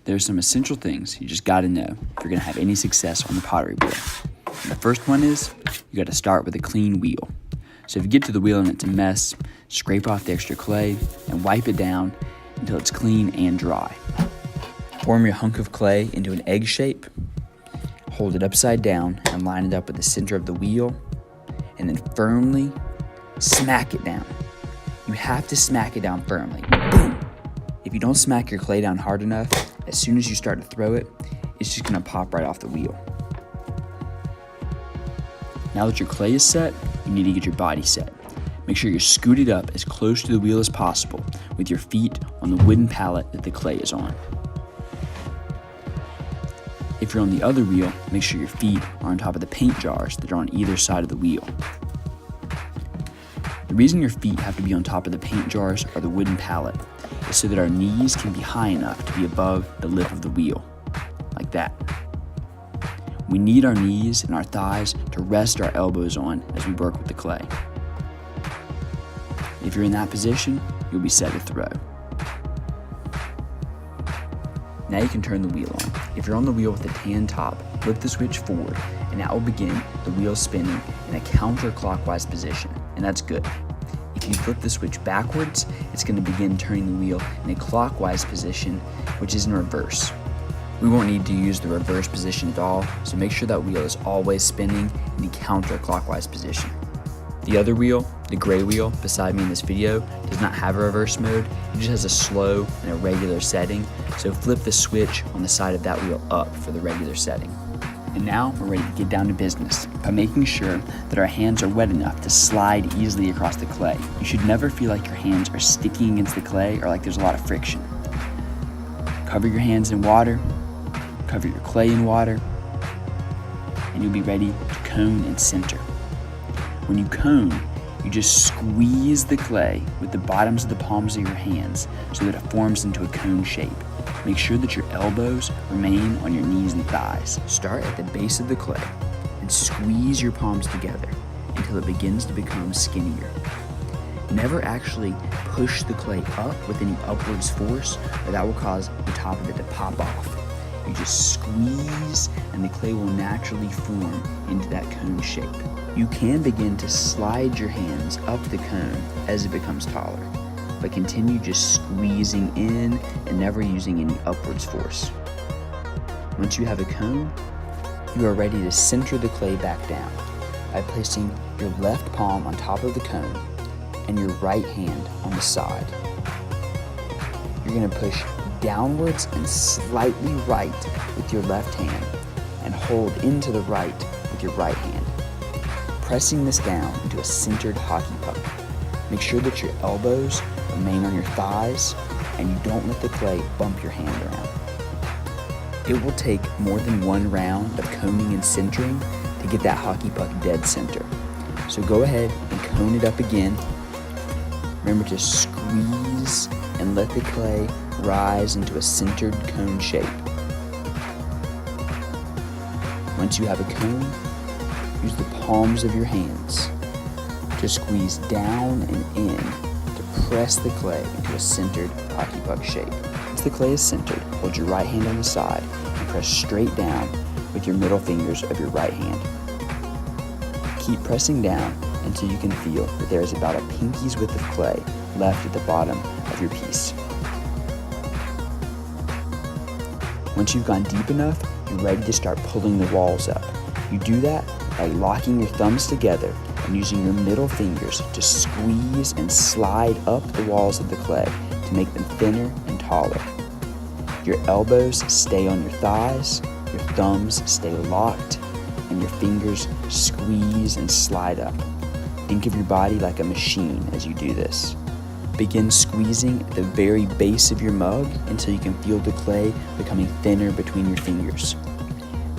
There's some essential things you just gotta know if you're gonna have any success on the pottery wheel. And the first one is, you gotta start with a clean wheel. So if you get to the wheel and it's a mess, scrape off the extra clay and wipe it down until it's clean and dry. Form your hunk of clay into an egg shape, hold it upside down and line it up with the center of the wheel, and then firmly smack it down. You have to smack it down firmly. Boom! If you don't smack your clay down hard enough, as soon as you start to throw it, it's just gonna pop right off the wheel. Now that your clay is set, you need to get your body set. Make sure you're scooted up as close to the wheel as possible with your feet on the wooden pallet that the clay is on. If you're on the other wheel, make sure your feet are on top of the paint jars that are on either side of the wheel. The reason your feet have to be on top of the paint jars or the wooden pallet is so that our knees can be high enough to be above the lip of the wheel, like that. We need our knees and our thighs to rest our elbows on as we work with the clay. If you're in that position, you'll be set to throw. Now you can turn the wheel on. If you're on the wheel with the tan top, flip the switch forward, and that will begin the wheel spinning in a counterclockwise position, and that's good. If you flip the switch backwards, it's going to begin turning the wheel in a clockwise position, which is in reverse. We won't need to use the reverse position at all, so make sure that wheel is always spinning in the counterclockwise position. The other wheel, the gray wheel beside me in this video, does not have a reverse mode. It just has a slow and a regular setting, so flip the switch on the side of that wheel up for the regular setting. And now we're ready to get down to business by making sure that our hands are wet enough to slide easily across the clay. You should never feel like your hands are sticking against the clay or like there's a lot of friction. Cover your hands in water, cover your clay in water, and you'll be ready to cone and center. When you cone, you just squeeze the clay with the bottoms of the palms of your hands so that it forms into a cone shape. Make sure that your elbows remain on your knees and thighs. Start at the base of the clay and squeeze your palms together until it begins to become skinnier. Never actually push the clay up with any upwards force, or that will cause the top of it to pop off. You just squeeze and the clay will naturally form into that cone shape. You can begin to slide your hands up the cone as it becomes taller, but continue just squeezing in and never using any upwards force. Once you have a cone, you are ready to center the clay back down by placing your left palm on top of the cone and your right hand on the side. You're going to push downwards and slightly right with your left hand and hold into the right with your right hand, pressing this down into a centered hockey puck. Make sure that your elbows remain on your thighs and you don't let the clay bump your hand around. It will take more than one round of coning and centering to get that hockey puck dead center. So go ahead and cone it up again. Remember to squeeze and let the clay rise into a centered cone shape. Once you have a cone, use the palms of your hands to squeeze down and in to press the clay into a centered hockey puck shape. Once the clay is centered, hold your right hand on the side and press straight down with your middle fingers of your right hand. Keep pressing down until you can feel that there is about a pinky's width of clay left at the bottom of your piece. Once you've gone deep enough, you're ready to start pulling the walls up. You do that by locking your thumbs together and using your middle fingers to squeeze and slide up the walls of the clay to make them thinner and taller. Your elbows stay on your thighs, your thumbs stay locked, and your fingers squeeze and slide up. Think of your body like a machine as you do this. Begin squeezing at the very base of your mug until you can feel the clay becoming thinner between your fingers.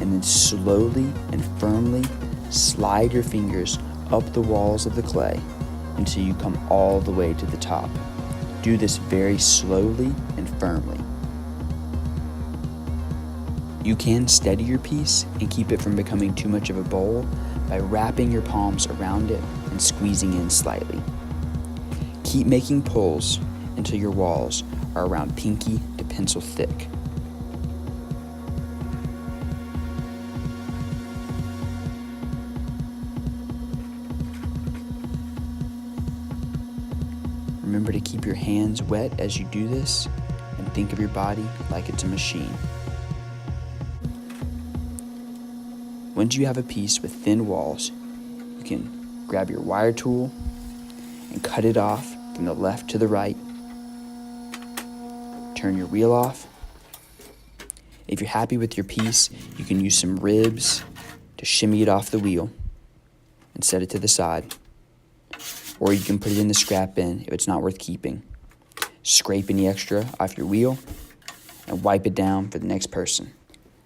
And then slowly and firmly slide your fingers up the walls of the clay until you come all the way to the top. Do this very slowly and firmly. You can steady your piece and keep it from becoming too much of a bowl by wrapping your palms around it and squeezing in slightly. Keep making pulls until your walls are around pinky to pencil thick. Keep your hands wet as you do this, and think of your body like it's a machine. Once you have a piece with thin walls, you can grab your wire tool and cut it off from the left to the right. Turn your wheel off. If you're happy with your piece, you can use some ribs to shimmy it off the wheel and set it to the side. Or you can put it in the scrap bin if it's not worth keeping. Scrape any extra off your wheel and wipe it down for the next person.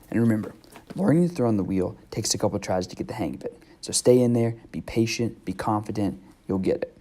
And remember, learning to throw on the wheel takes a couple tries to get the hang of it. So stay in there, be patient, be confident, you'll get it.